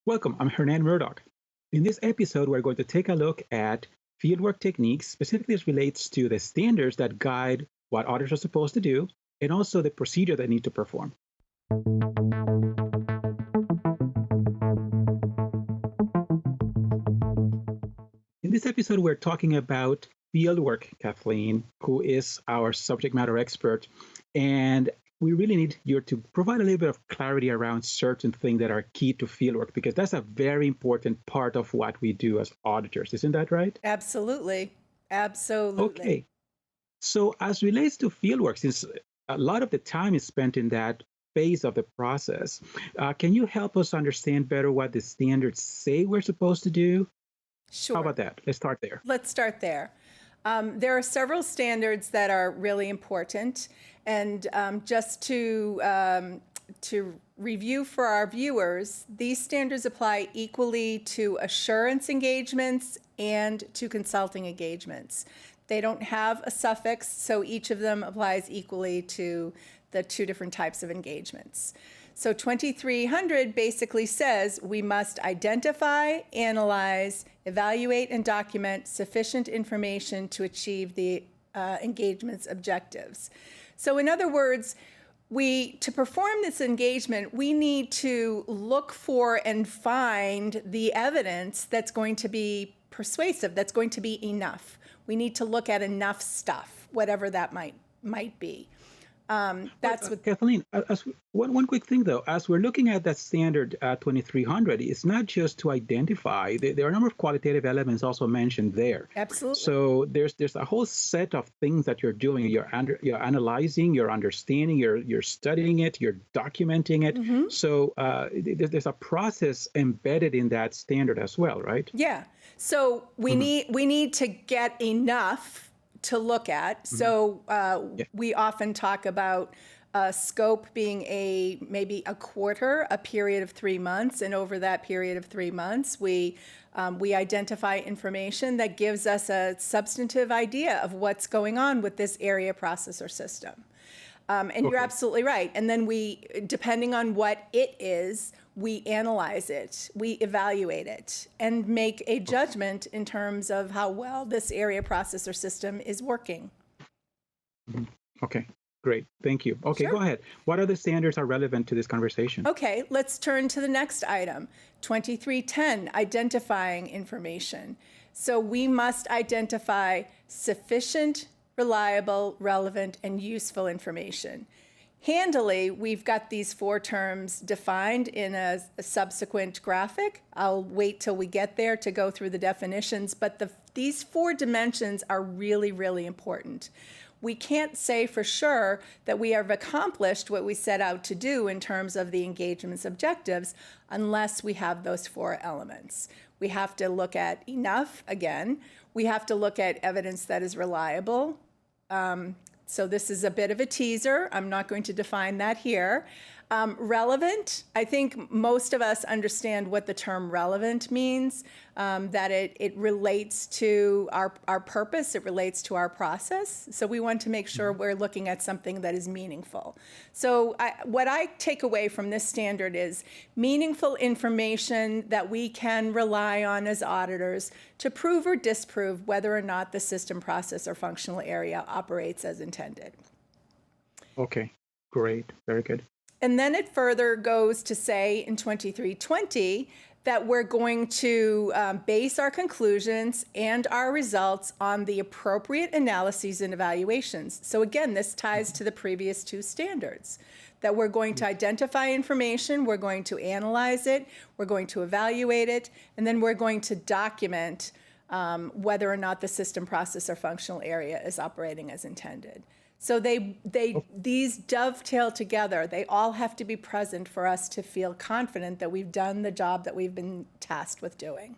Welcome, I'm Hernan Murdoch. In this episode, we're going to take a look at fieldwork techniques, specifically as relates to the standards that guide what auditors are supposed to do, and also the procedure they need to perform. In this episode, we're talking about fieldwork, Kathleen, who is our subject matter expert. And we really need you to provide a little bit of clarity around certain things that are key to fieldwork, because that's a very important part of what we do as auditors. Isn't that right? Absolutely. Absolutely. Okay. So as relates to fieldwork, since a lot of the time is spent in that phase of the process, can you help us understand better what the standards say we're supposed to do? Sure. How about that? Let's start there. Let's start there. There are several standards that are really important, and just to review for our viewers, these standards apply equally to assurance engagements and to consulting engagements. They don't have a suffix, so each of them applies equally to the two different types of engagements. So 2300 basically says we must identify, analyze, evaluate, and document sufficient information to achieve the engagement's objectives. So in other words, to perform this engagement, we need to look for and find the evidence that's going to be persuasive, that's going to be enough. We need to look at enough stuff, whatever that might be. That's what Kathleen, one quick thing though, as we're looking at that standard 2300, it's not just to identify. There are a number of qualitative elements also mentioned there. Absolutely. So there's a whole set of things that you're doing. You're analyzing, you're understanding, you're studying it, you're documenting it. Mm-hmm. So there's a process embedded in that standard as well, right? Yeah. So we need to get enough to look at. So we often talk about scope being maybe a quarter, a period of 3 months, and over that period of 3 months, we identify information that gives us a substantive idea of what's going on with this area, process, or system. And you're absolutely right. And then depending on what it is, we analyze it, we evaluate it, and make a judgment in terms of how well this area, process, or system is working. Okay, great. Thank you. Okay, Sure. Go ahead. What other standards are relevant to this conversation? Okay, let's turn to the next item, 2310, identifying information. So we must identify sufficient, reliable, relevant, and useful information. Handily, we've got these 4 terms defined in a subsequent graphic. I'll wait till we get there to go through the definitions, but these 4 dimensions are really, really important. We can't say for sure that we have accomplished what we set out to do in terms of the engagement's objectives unless we have those 4 elements. We have to look at enough, again. We have to look at evidence that is reliable. So this is a bit of a teaser. I'm not going to define that here. Relevant, I think most of us understand what the term relevant means, that it relates to our purpose, it relates to our process. So we want to make sure we're looking at something that is meaningful. So what I take away from this standard is meaningful information that we can rely on as auditors to prove or disprove whether or not the system, process, or functional area operates as intended. Okay, great. Very good. And then it further goes to say in 2320 that we're going to base our conclusions and our results on the appropriate analyses and evaluations. So again, this ties to the previous 2 standards, that we're going to identify information, we're going to analyze it, we're going to evaluate it, and then we're going to document whether or not the system, process, or functional area is operating as intended. So these dovetail together. They all have to be present for us to feel confident that we've done the job that we've been tasked with doing.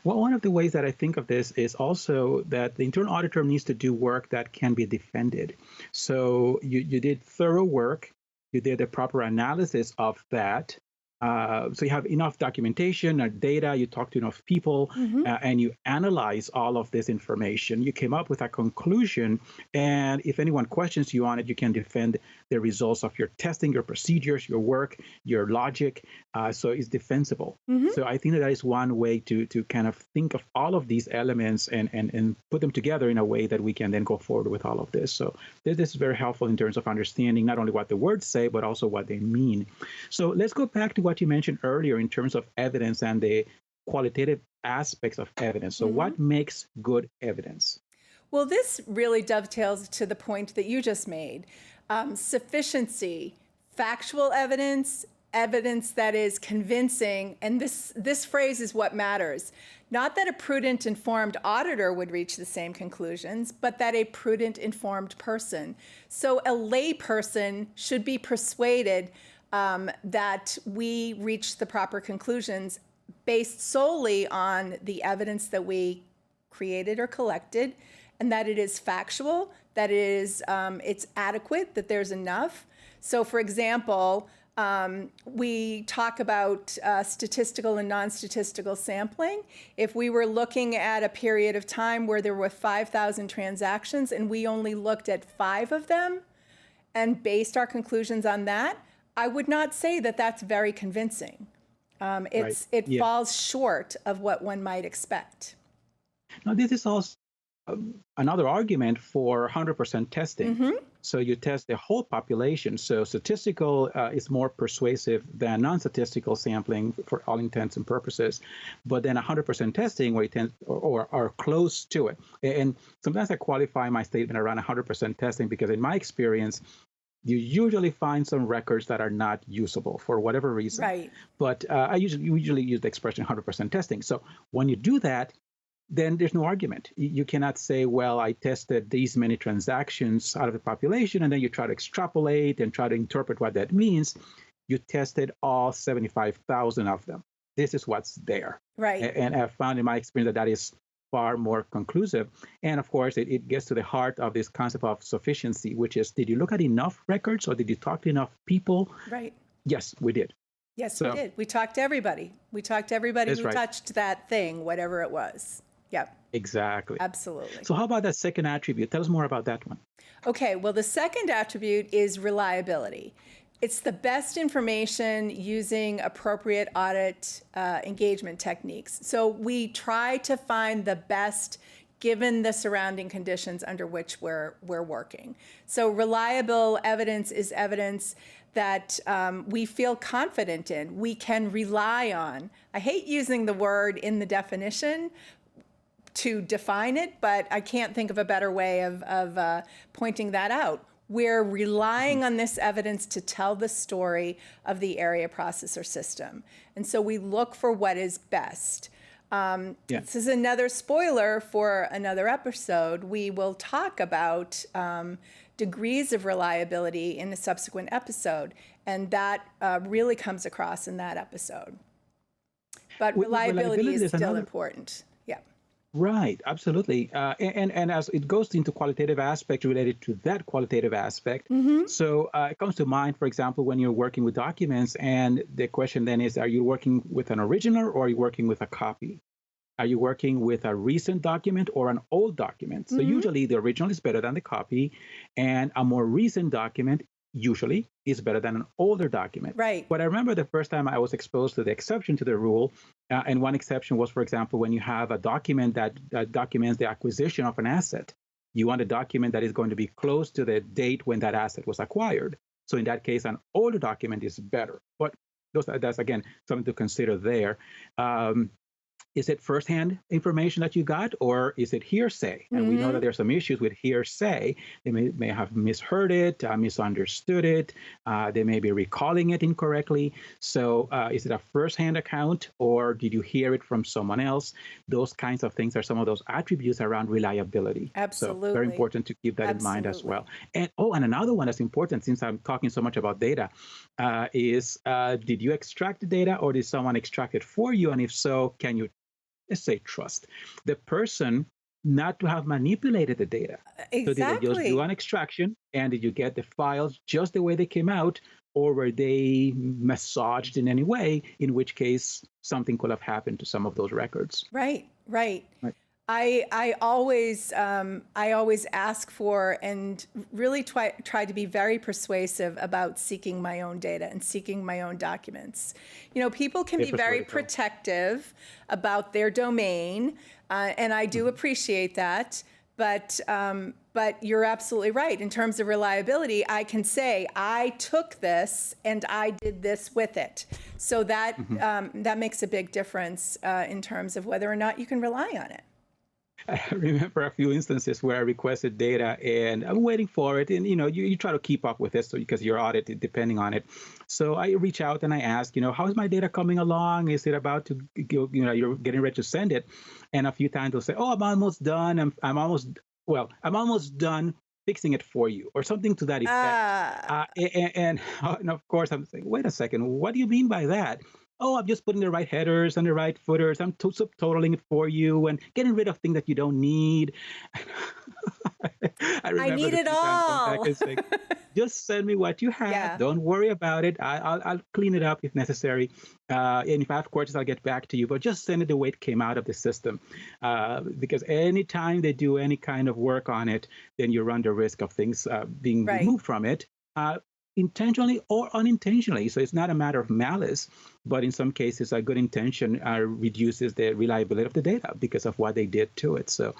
Well, one of the ways that I think of this is also that the internal auditor needs to do work that can be defended. So you did thorough work, you did a proper analysis of that, So you have enough documentation or data, you talk to enough people, and you analyze all of this information. You came up with a conclusion, and if anyone questions you on it, you can defend the results of your testing, your procedures, your work, your logic. So it's defensible. So I think that is one way to kind of think of all of these elements and put them together in a way that we can then go forward with all of this. So this is very helpful in terms of understanding not only what the words say, but also what they mean. So let's go back to what you mentioned earlier in terms of evidence and the qualitative aspects of evidence. So what makes good evidence? Well, this really dovetails to the point that you just made. Sufficiency, factual evidence, evidence that is convincing, and this phrase is what matters. Not that a prudent, informed auditor would reach the same conclusions, but that a prudent, informed person. So a lay person should be persuaded that we reach the proper conclusions based solely on the evidence that we created or collected, and that it is factual, that it is it's adequate, that there's enough. So, for example, we talk about statistical and non-statistical sampling. If we were looking at a period of time where there were 5,000 transactions and we only looked at 5 of them and based our conclusions on that, I would not say that that's very convincing. It falls short of what one might expect. Now, this is also another argument for 100% testing. So you test the whole population. So statistical is more persuasive than non-statistical sampling for all intents and purposes. But then 100% testing, where you tend or are close to it. And sometimes I qualify my statement around 100% testing because in my experience, you usually find some records that are not usable for whatever reason. Right. But I usually use the expression 100% testing. So when you do that, then there's no argument. You cannot say, well, I tested these many transactions out of the population, and then you try to extrapolate and try to interpret what that means. You tested all 75,000 of them. This is what's there. Right. And I've found in my experience that is far more conclusive. And of course, it gets to the heart of this concept of sufficiency, which is, did you look at enough records or did you talk to enough people? Right. Yes, we did. Yes, we did. We talked to everybody. We talked to everybody who touched that thing, whatever it was. Yep. Exactly. Absolutely. So how about that second attribute? Tell us more about that one. Okay, well, the second attribute is reliability. It's the best information using appropriate audit engagement techniques. So we try to find the best given the surrounding conditions under which we're working. So reliable evidence is evidence that we feel confident in, we can rely on. I hate using the word in the definition to define it, but I can't think of a better way of pointing that out. We're relying on this evidence to tell the story of the area processor system. And so we look for what is best. This is another spoiler for another episode. We will talk about degrees of reliability in a subsequent episode, and that really comes across in that episode. But reliability is still important. Right, absolutely. And as it goes into qualitative aspect related to that qualitative aspect, so it comes to mind, for example, when you're working with documents, and the question then is, are you working with an original or are you working with a copy? Are you working with a recent document or an old document? So usually the original is better than the copy, and a more recent document usually is better than an older document. Right. But I remember the first time I was exposed to the exception to the rule, and one exception was, for example, when you have a document that documents the acquisition of an asset. You want a document that is going to be close to the date when that asset was acquired. So in that case, an older document is better. But that's, again, something to consider there. Is it firsthand information that you got, or is it hearsay? And we know that there's some issues with hearsay. They may have misheard it, misunderstood it. They may be recalling it incorrectly. So is it a firsthand account, or did you hear it from someone else? Those kinds of things are some of those attributes around reliability. Absolutely. So very important to keep that in mind as well. And another one that's important, since I'm talking so much about data, is did you extract the data, or did someone extract it for you? And if so, can you, let's say, trust the person not to have manipulated the data? Exactly. So did they just do an extraction, and did you get the files just the way they came out, or were they massaged in any way, in which case something could have happened to some of those records. Right, right. Right. I always ask for and really try to be very persuasive about seeking my own data and seeking my own documents. You know, people can be very protective about their domain, and I do appreciate that. But you're absolutely right. In terms of reliability, I can say I took this and I did this with it. So that that makes a big difference in terms of whether or not you can rely on it. I remember a few instances where I requested data and I'm waiting for it. And, you try to keep up with it because you're audited depending on it. So I reach out and I ask, how's my data coming along? Is it about to go, you're getting ready to send it? And a few times they'll say, oh, I'm almost done. I'm almost done fixing it for you or something to that effect. And of course, I'm saying, wait a second, what do you mean by that? Oh, I'm just putting the right headers and the right footers. I'm subtotaling it for you and getting rid of things that you don't need. I need it all. Saying, just send me what you have. Yeah. Don't worry about it. I'll clean it up if necessary. And if I have questions, I'll get back to you. But just send it the way it came out of the system. Because anytime they do any kind of work on it, then you run the risk of things being removed from it. Intentionally or unintentionally. So it's not a matter of malice, but in some cases, a good intention reduces the reliability of the data because of what they did to it. So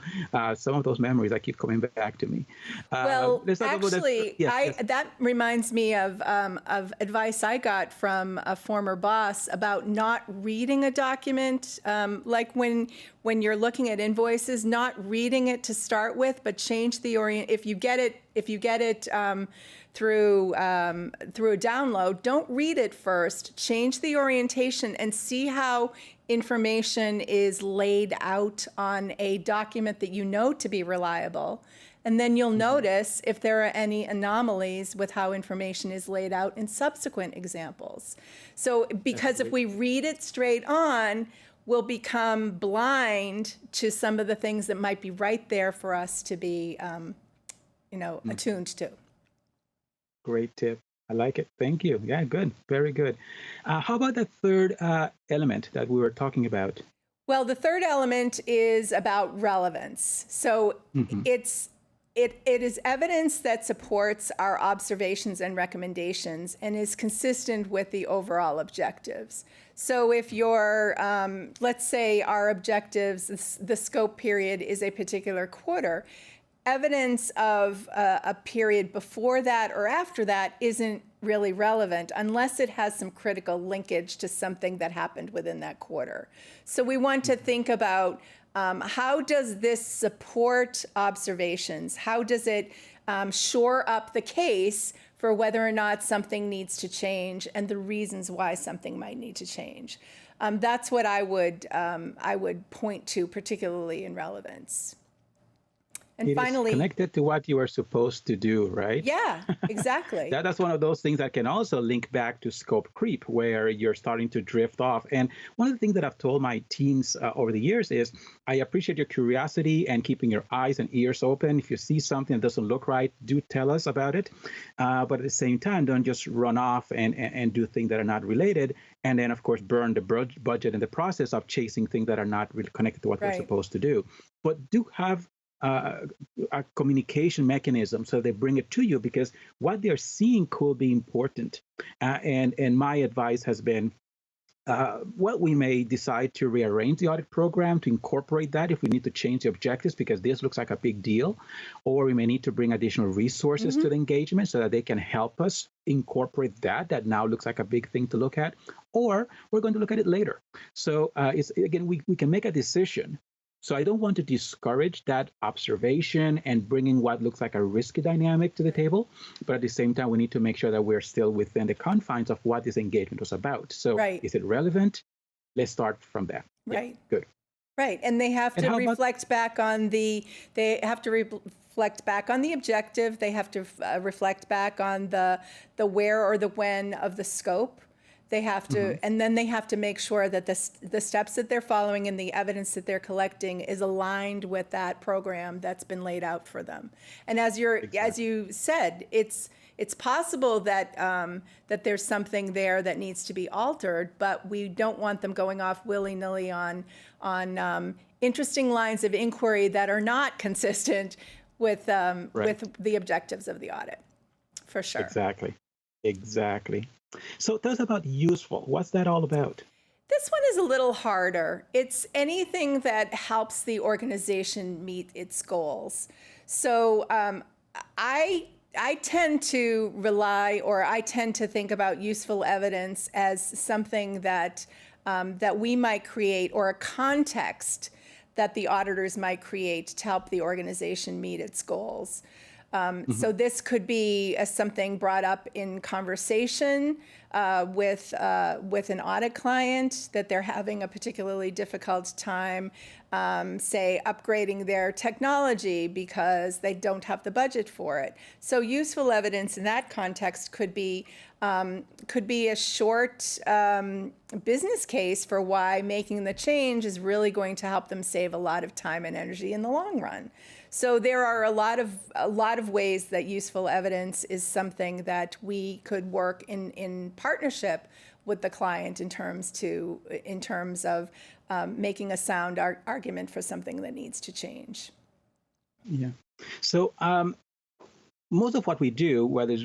some of those memories I keep coming back to me. Well, actually, that reminds me of advice I got from a former boss about not reading a document, like when you're looking at invoices, not reading it to start with, but change the if you get it through a download, don't read it first. Change the orientation and see how information is laid out on a document that you know to be reliable. And then you'll notice if there are any anomalies with how information is laid out in subsequent examples. So because if we read it straight on, we'll become blind to some of the things that might be right there for us to be attuned to. Great tip. I like it. Thank you. Yeah, good. Very good. How about the third element that we were talking about? Well, the third element is about relevance. So it is evidence that supports our observations and recommendations and is consistent with the overall objectives. So if let's say our objectives, the scope period is a particular quarter, evidence of a period before that or after that isn't really relevant unless it has some critical linkage to something that happened within that quarter. So we want to think about how does this support observations? How does it shore up the case for whether or not something needs to change and the reasons why something might need to change? That's what I would point to, particularly in relevance. And finally, is connected to what you are supposed to do, right? Yeah, exactly. That's one of those things that can also link back to scope creep, where you're starting to drift off. And one of the things that I've told my teams over the years is I appreciate your curiosity and keeping your eyes and ears open. If you see something that doesn't look right, do tell us about it. But at the same time, don't just run off and do things that are not related. And then, of course, burn the budget in the process of chasing things that are not really connected to what we're supposed to do. But do have a communication mechanism so they bring it to you, because what they're seeing could be important. And my advice has been, we may decide to rearrange the audit program to incorporate that if we need to change the objectives because this looks like a big deal, or we may need to bring additional resources to the engagement so that they can help us incorporate that now looks like a big thing to look at, or we're going to look at it later. So we can make a decision. So I don't want to discourage that observation and bringing what looks like a risky dynamic to the table, but at the same time, we need to make sure that we're still within the confines of what this engagement was about. So is it relevant? Let's start from there. Right. Yeah, good. Right, and they have to reflect back on the objective. They have to reflect back on the where or the when of the scope. They have to, and then they have to make sure that the steps that they're following and the evidence that they're collecting is aligned with that program that's been laid out for them. And as you said, it's It's possible that that there's something there that needs to be altered, but we don't want them going off willy-nilly on interesting lines of inquiry that are not consistent with the objectives of the audit, for sure. Exactly. So tell us about useful. What's that all about? This one is a little harder. It's anything that helps the organization meet its goals. So I tend to rely, or I tend to think about useful evidence as something that that we might create, or a context that the auditors might create to help the organization meet its goals. So this could be something brought up in conversation with an audit client, that they're having a particularly difficult time, say, upgrading their technology because they don't have the budget for it. So useful evidence in that context could be a short business case for why making the change is really going to help them save a lot of time and energy in the long run. So there are a lot of ways that useful evidence is something that we could work in partnership with the client in terms of making a sound argument for something that needs to change. Yeah. So most of what we do, whether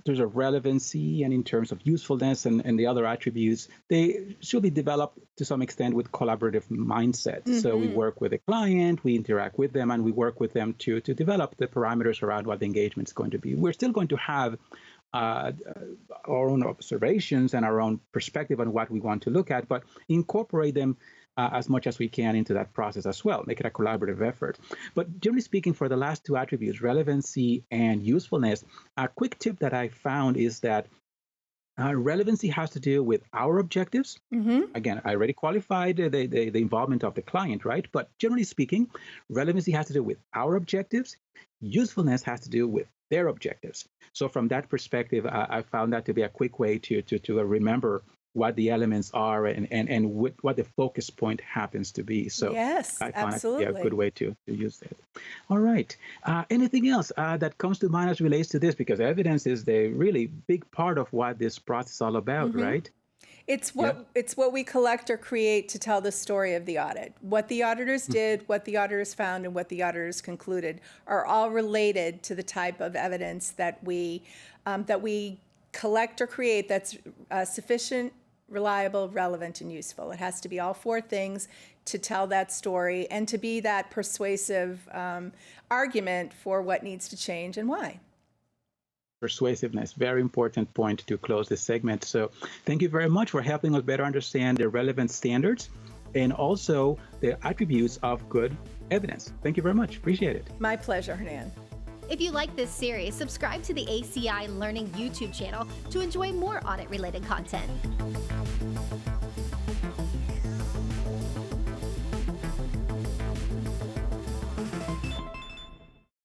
there's a relevancy and in terms of usefulness and the other attributes, they should be developed to some extent with collaborative mindset. So we work with a client, we interact with them, and we work with them to develop the parameters around what the engagement is going to be. We're still going to have our own observations and our own perspective on what we want to look at, but incorporate them as much as we can into that process as well, make it a collaborative effort. But generally speaking, for the last two attributes, relevancy and usefulness, a quick tip that I found is that relevancy has to do with our objectives. Again, I already qualified the involvement of the client, right? But generally speaking, relevancy has to do with our objectives. Usefulness has to do with their objectives. So from that perspective, I found that to be a quick way to remember what the elements are and what the focus point happens to be. So yes, I found absolutely. it to be a good way to use that. All right. Anything else that comes to mind as relates to this? Because evidence is the really big part of what this process is all about, right? It's what we collect or create to tell the story of the audit. What the auditors did, what the auditors found, and what the auditors concluded are all related to the type of evidence that we collect or create that's sufficient, reliable, relevant, and useful. It has to be all four things to tell that story and to be that persuasive argument for what needs to change and why. Persuasiveness, very important point to close this segment. So thank you very much for helping us better understand the relevant standards and also the attributes of good evidence. Thank you very much. Appreciate it. My pleasure, Hernan. If you like this series, subscribe to the ACI Learning YouTube channel to enjoy more audit-related content.